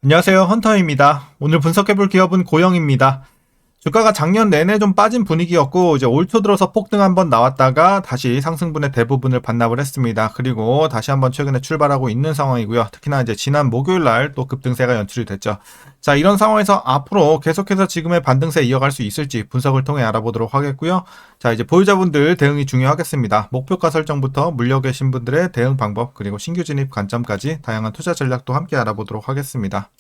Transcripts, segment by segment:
안녕하세요. 헌터입니다. 오늘 분석해볼 기업은 고영입니다. 주가가 작년 내내 좀 빠진 분위기였고 이제 올 초 들어서 폭등 한번 나왔다가 다시 상승분의 대부분을 반납을 했습니다. 그리고 다시 한번 최근에 출발하고 있는 상황이고요. 특히나 이제 지난 목요일 날 또 급등세가 연출이 됐죠. 자, 이런 상황에서 앞으로 계속해서 지금의 반등세 이어갈 수 있을지 분석을 통해 알아보도록 하겠고요. 자, 이제 보유자분들 대응이 중요하겠습니다. 목표가 설정부터 물려 계신 분들의 대응 방법 그리고 신규 진입 관점까지 다양한 투자 전략도 함께 알아보도록 하겠습니다.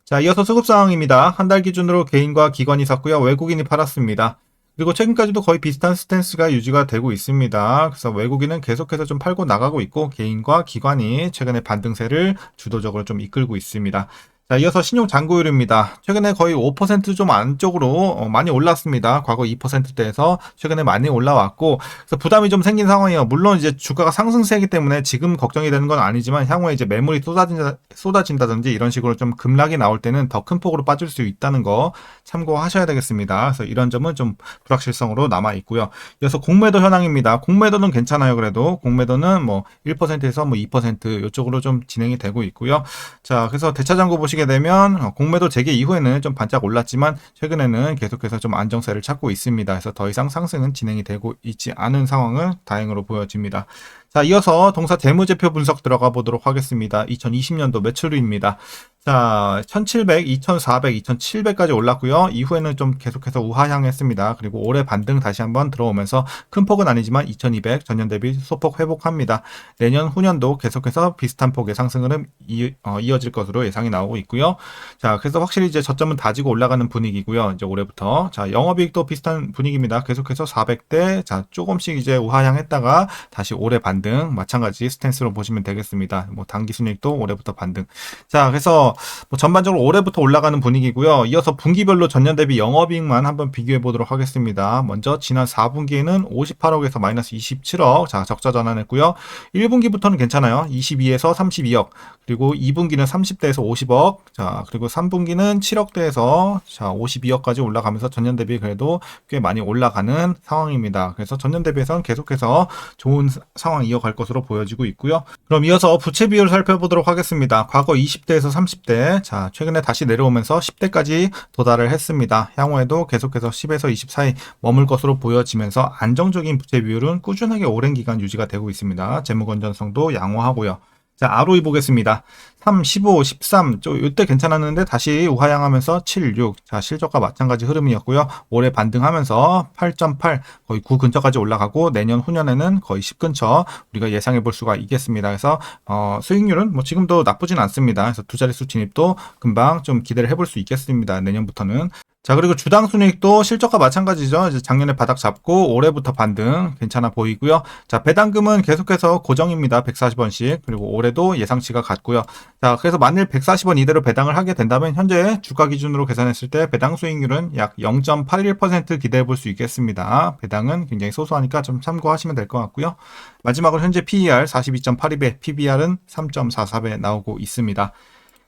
자, 이어서 수급 상황입니다. 한 달 기준으로 개인과 기관이 샀고요. 외국인이 팔았습니다. 그리고 최근까지도 거의 비슷한 스탠스가 유지가 되고 있습니다. 그래서 외국인은 계속해서 좀 팔고 나가고 있고 개인과 기관이 최근에 반등세를 주도적으로 좀 이끌고 있습니다. 자, 이어서 신용 잔고율입니다. 최근에 거의 5%좀 안쪽으로 많이 올랐습니다. 과거 2%대에서 최근에 많이 올라왔고, 그래서 부담이 좀 생긴 상황이에요. 물론 이제 주가가 상승세이기 때문에 지금 걱정이 되는 건 아니지만 향후에 이제 매물이 쏟아진다든지 이런 식으로 좀 급락이 나올 때는 더 큰 폭으로 빠질 수 있다는 거 참고하셔야 되겠습니다. 그래서 이런 점은 좀 불확실성으로 남아 있고요. 이어서 공매도 현황입니다. 공매도는 괜찮아요. 그래도 공매도는 뭐 1%에서 뭐 2% 이쪽으로 좀 진행이 되고 있고요. 자, 그래서 대차장고 보시게 되면 공매도 재개 이후에는 좀 반짝 올랐지만 최근에는 계속해서 좀 안정세를 찾고 있습니다. 그래서 더 이상 상승은 진행이 되고 있지 않은 상황은 다행으로 보여집니다. 자, 이어서 동사 재무제표 분석 들어가 보도록 하겠습니다. 2020년도 매출입니다. 자, 1700, 2400, 2700까지 올랐고요. 이후에는 좀 계속해서 우하향했습니다. 그리고 올해 반등 다시 한번 들어오면서 큰 폭은 아니지만 2200 전년 대비 소폭 회복합니다. 내년 후년도 계속해서 비슷한 폭의 상승은 이어질 것으로 예상이 나오고 있고요. 자, 그래서 확실히 이제 저점은 다지고 올라가는 분위기고요. 이제 올해부터. 자, 영업이익도 비슷한 분위기입니다. 계속해서 400대, 자, 조금씩 이제 우하향했다가 다시 올해 반등, 마찬가지 스탠스로 보시면 되겠습니다. 뭐 단기 순이익도 올해부터 반등. 자, 그래서 뭐 전반적으로 올해부터 올라가는 분위기고요. 이어서 분기별로 전년 대비 영업이익만 한번 비교해 보도록 하겠습니다. 먼저 지난 4분기에는 58억에서 마이너스 27억, 자, 적자 전환했고요. 1분기부터는 괜찮아요. 22에서 32억. 그리고 2분기는 30대에서 50억, 자, 그리고 3분기는 7억대에서 자, 52억까지 올라가면서 전년 대비 그래도 꽤 많이 올라가는 상황입니다. 그래서 전년 대비해서는 계속해서 좋은 상황 이어갈 것으로 보여지고 있고요. 그럼 이어서 부채 비율 살펴보도록 하겠습니다. 과거 20대에서 30대, 자, 최근에 다시 내려오면서 10대까지 도달을 했습니다. 향후에도 계속해서 10에서 20 사이 머물 것으로 보여지면서 안정적인 부채 비율은 꾸준하게 오랜 기간 유지가 되고 있습니다. 재무 건전성도 양호하고요. 자, ROE 보겠습니다. 3, 15, 13, 이때 괜찮았는데 다시 우하향하면서 7, 6. 자, 실적과 마찬가지 흐름이었고요. 올해 반등하면서 8.8, 거의 9 근처까지 올라가고 내년 후년에는 거의 10 근처 우리가 예상해 볼 수가 있겠습니다. 그래서 수익률은 뭐 지금도 나쁘진 않습니다. 그래서 두 자릿수 진입도 금방 좀 기대를 해볼 수 있겠습니다. 내년부터는. 자, 그리고 주당 순이익도 실적과 마찬가지죠. 이제 작년에 바닥 잡고 올해부터 반등 괜찮아 보이고요. 자, 배당금은 계속해서 고정입니다. 140원씩. 그리고 올해도 예상치가 같고요. 자, 그래서 만일 140원 이대로 배당을 하게 된다면 현재 주가 기준으로 계산했을 때 배당 수익률은 약 0.81% 기대해 볼 수 있겠습니다. 배당은 굉장히 소소하니까 좀 참고하시면 될 것 같고요. 마지막으로 현재 PER 42.82배, PBR은 3.44배 나오고 있습니다.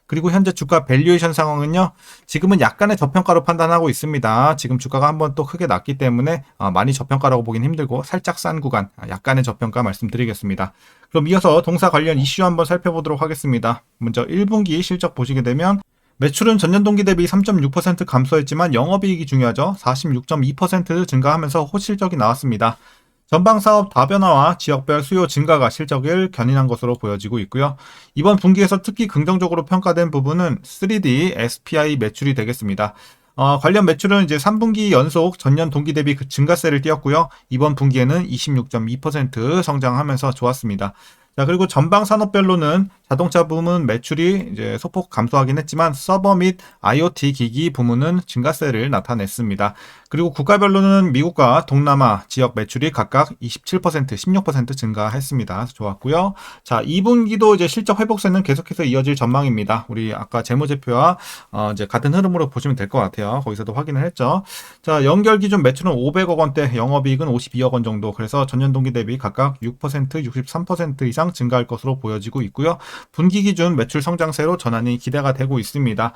그리고 현재 주가 밸류에이션 상황은요. 지금은 약간의 저평가로 판단하고 있습니다. 지금 주가가 한번 또 크게 났기 때문에 많이 저평가라고 보긴 힘들고 살짝 싼 구간, 약간의 저평가 말씀드리겠습니다. 그럼 이어서 동사 관련 이슈 한번 살펴보도록 하겠습니다. 먼저 1분기 실적 보시게 되면 매출은 전년 동기 대비 3.6% 감소했지만 영업이익이 중요하죠. 46.2% 증가하면서 호실적이 나왔습니다. 전방 사업 다변화와 지역별 수요 증가가 실적을 견인한 것으로 보여지고 있고요. 이번 분기에서 특히 긍정적으로 평가된 부분은 3D SPI 매출이 되겠습니다. 관련 매출은 이제 3분기 연속 전년 동기 대비 증가세를 띄었고요. 이번 분기에는 26.2% 성장하면서 좋았습니다. 자, 그리고 전방 산업별로는 자동차 부문 매출이 이제 소폭 감소하긴 했지만 서버 및 IoT 기기 부문은 증가세를 나타냈습니다. 그리고 국가별로는 미국과 동남아 지역 매출이 각각 27%, 16% 증가했습니다. 좋았고요. 자, 2분기도 이제 실적 회복세는 계속해서 이어질 전망입니다. 우리 아까 재무제표와 이제 같은 흐름으로 보시면 될 것 같아요. 거기서도 확인을 했죠. 자, 연결 기준 매출은 500억 원대, 영업이익은 52억 원 정도. 그래서 전년 동기 대비 각각 6%, 63% 이상 증가할 것으로 보여지고 있고요. 분기 기준 매출 성장세로 전환이 기대가 되고 있습니다.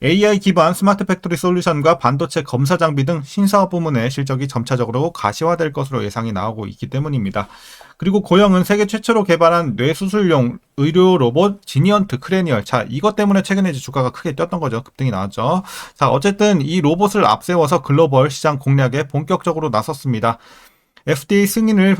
AI 기반 스마트 팩토리 솔루션과 반도체 검사 장비 등 신사업 부문의 실적이 점차적으로 가시화될 것으로 예상이 나오고 있기 때문입니다. 그리고 고영은 세계 최초로 개발한 뇌수술용 의료 로봇 지니언트 크레니얼. 자, 이것 때문에 최근에 이제 주가가 크게 뛰었던 거죠. 급등이 나왔죠. 자, 어쨌든 이 로봇을 앞세워서 글로벌 시장 공략에 본격적으로 나섰습니다. FDA 승인을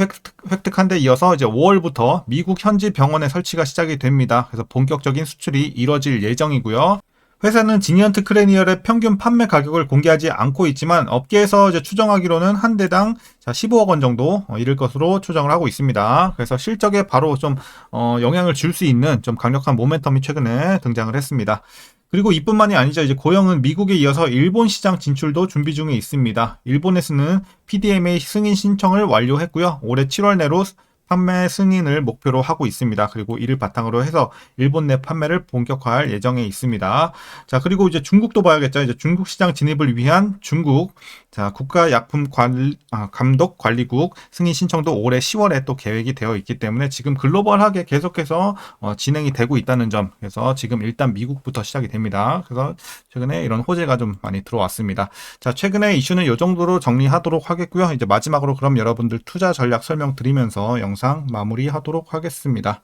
획득한 데 이어서 이제 5월부터 미국 현지 병원에 설치가 시작이 됩니다. 그래서 본격적인 수출이 이뤄질 예정이고요. 회사는 지니언트 크레니얼의 평균 판매 가격을 공개하지 않고 있지만 업계에서 이제 추정하기로는 한 대당 15억 원 정도 이를 것으로 추정을 하고 있습니다. 그래서 실적에 바로 좀 영향을 줄 수 있는 좀 강력한 모멘텀이 최근에 등장을 했습니다. 그리고 이뿐만이 아니죠. 이제 고영은 미국에 이어서 일본 시장 진출도 준비 중에 있습니다. 일본에서는 PDMA 승인 신청을 완료했고요. 올해 7월 내로 판매 승인을 목표로 하고 있습니다. 그리고 이를 바탕으로 해서 일본 내 판매를 본격화할 예정에 있습니다. 자, 그리고 이제 중국도 봐야겠죠. 이제 중국 시장 진입을 위한 중국 국가약품감독관리국 승인 신청도 올해 10월에 또 계획이 되어 있기 때문에 지금 글로벌하게 계속해서 진행이 되고 있다는 점. 그래서 지금 일단 미국부터 시작이 됩니다. 그래서 최근에 이런 호재가 좀 많이 들어왔습니다. 자, 최근에 이슈는 이 정도로 정리하도록 하겠고요. 이제 마지막으로 그럼 여러분들 투자 전략 설명드리면서 영상 마무리하도록 하겠습니다.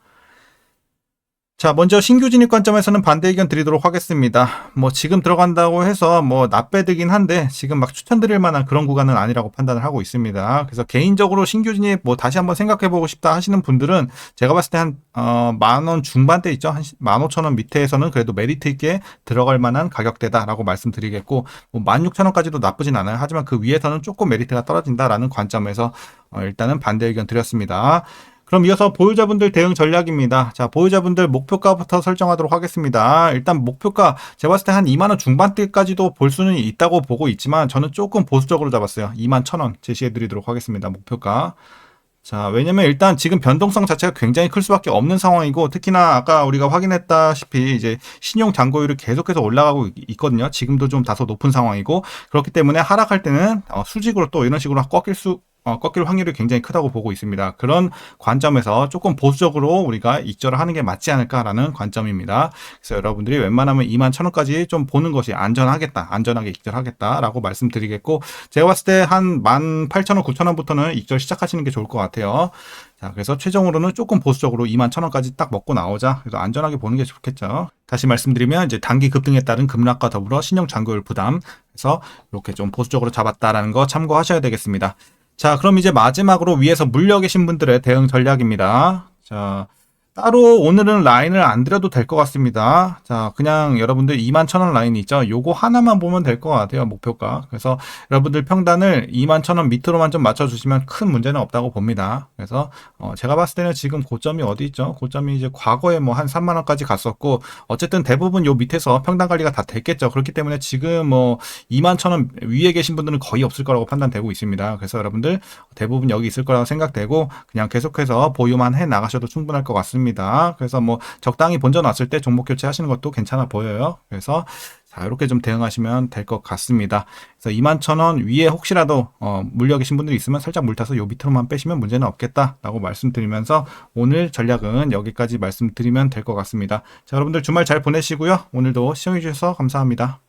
자, 먼저 신규 진입 관점에서는 반대 의견 드리도록 하겠습니다. 뭐 지금 들어간다고 해서 뭐 나빼드긴 한데 지금 막 추천드릴 만한 그런 구간은 아니라고 판단을 하고 있습니다. 그래서 개인적으로 신규 진입 뭐 다시 한번 생각해보고 싶다 하시는 분들은 제가 봤을 때 한 10,000원 중반대 있죠. 한 15,000원 밑에서는 그래도 메리트 있게 들어갈 만한 가격대다라고 말씀드리겠고 뭐 16,000원까지도 나쁘진 않아요. 하지만 그 위에서는 조금 메리트가 떨어진다라는 관점에서 일단은 반대 의견 드렸습니다. 그럼 이어서 보유자분들 대응 전략입니다. 자, 보유자분들 목표가부터 설정하도록 하겠습니다. 일단 목표가 제가 봤을 때 한 2만원 중반대까지도 볼 수는 있다고 보고 있지만 저는 조금 보수적으로 잡았어요. 21,000원 제시해드리도록 하겠습니다. 목표가. 자, 왜냐면 일단 지금 변동성 자체가 굉장히 클 수밖에 없는 상황이고 특히나 아까 우리가 확인했다시피 이제 신용 잔고율이 계속해서 올라가고 있거든요. 지금도 좀 다소 높은 상황이고 그렇기 때문에 하락할 때는 수직으로 또 이런 식으로 꺾일 확률이 굉장히 크다고 보고 있습니다. 그런 관점에서 조금 보수적으로 우리가 익절을 하는 게 맞지 않을까라는 관점입니다. 그래서 여러분들이 웬만하면 21,000원까지 좀 보는 것이 안전하겠다, 안전하게 익절하겠다라고 말씀드리겠고 제가 봤을 때 한 18,000원, 9,000원부터는 익절 시작하시는 게 좋을 것 같아요. 자, 그래서 최종으로는 조금 보수적으로 21,000원까지 딱 먹고 나오자. 그래서 안전하게 보는 게 좋겠죠. 다시 말씀드리면 이제 단기 급등에 따른 급락과 더불어 신용 잔고율 부담. 그래서 이렇게 좀 보수적으로 잡았다라는 거 참고하셔야 되겠습니다. 자, 그럼 이제 마지막으로 위에서 물려 계신 분들의 대응 전략입니다. 자, 따로 오늘은 라인을 안 드려도 될 것 같습니다. 자, 그냥 여러분들 21,000원 라인이 있죠. 요거 하나만 보면 될 것 같아요. 목표가. 그래서 여러분들 평단을 21,000원 밑으로만 좀 맞춰주시면 큰 문제는 없다고 봅니다. 그래서 제가 봤을 때는 지금 고점이 어디 있죠? 고점이 이제 과거에 뭐 한 3만원까지 갔었고 어쨌든 대부분 요 밑에서 평단 관리가 다 됐겠죠. 그렇기 때문에 지금 뭐 21,000원 위에 계신 분들은 거의 없을 거라고 판단되고 있습니다. 그래서 여러분들 대부분 여기 있을 거라고 생각되고 그냥 계속해서 보유만 해 나가셔도 충분할 것 같습니다. 그래서 뭐 적당히 본전 왔을 때 종목 교체하시는 것도 괜찮아 보여요. 그래서 자, 이렇게 좀 대응하시면 될 것 같습니다. 그래서 21,000원 위에 혹시라도 물려 계신 분들이 있으면 살짝 물타서 요 밑으로만 빼시면 문제는 없겠다라고 말씀드리면서 오늘 전략은 여기까지 말씀드리면 될 것 같습니다. 자, 여러분들 주말 잘 보내시고요. 오늘도 시청해 주셔서 감사합니다.